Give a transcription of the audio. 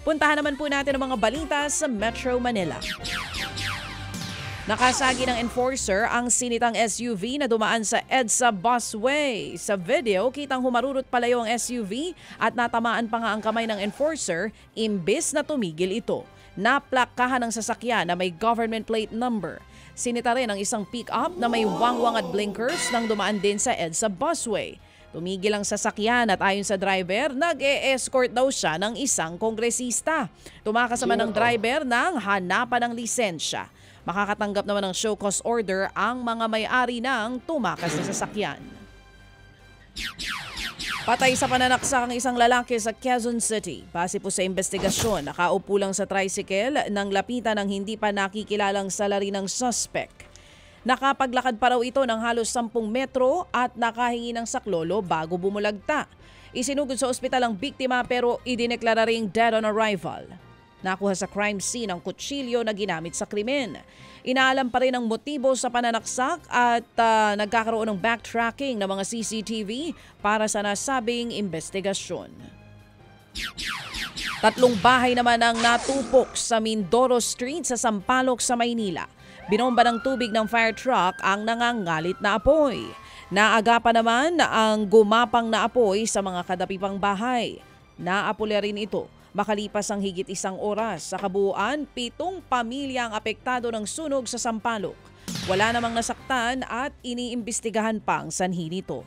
Puntahan naman po natin ang mga balita sa Metro Manila. Nakasagi ng enforcer ang sinitang SUV na dumaan sa EDSA busway. Sa video, kitang humarurot palayo ang SUV at natamaan pa nga ang kamay ng enforcer imbis na tumigil ito. Naplakahan ng sasakyan na may government plate number. Sinita rin ang isang pick-up na may wangwang at blinkers nang dumaan din sa EDSA busway. Tumigil ang sasakyan at ayon sa driver, nag-e-escort daw siya ng isang kongresista. Tumakas naman ng driver ng hanapan ng lisensya. Makakatanggap naman ng show cause order ang mga may-ari ng tumakas na sasakyan. Patay sa pananaksak ang isang lalaki sa Quezon City. Base po sa investigasyon, nakaupo lang sa tricycle nang lapitan ng hindi pa nakikilalang salarin ng suspect. Nakapaglakad pa raw ito ng halos 10 metro at nakahingi ng saklolo bago bumulagta. Isinugod sa ospital ang biktima pero idineklara ring dead on arrival. Nakuha sa crime scene ang kutsilyo na ginamit sa krimen. Inaalam pa rin ang motibo sa pananaksak at nagkakaroon ng backtracking ng mga CCTV para sa nasabing investigasyon. 3 bahay naman ang natupok sa Mindoro Street sa Sampaloc sa Maynila. Binomba ng tubig ng fire truck ang nangangalit na apoy. Naagapan naman ang gumapang na apoy sa mga kadapipang bahay. Naapula rin ito makalipas ang higit 1 oras. Sa kabuuan, 7 pamilya ang apektado ng sunog sa Sampaloc. Wala namang nasaktan at iniimbestigahan pang sanhi nito.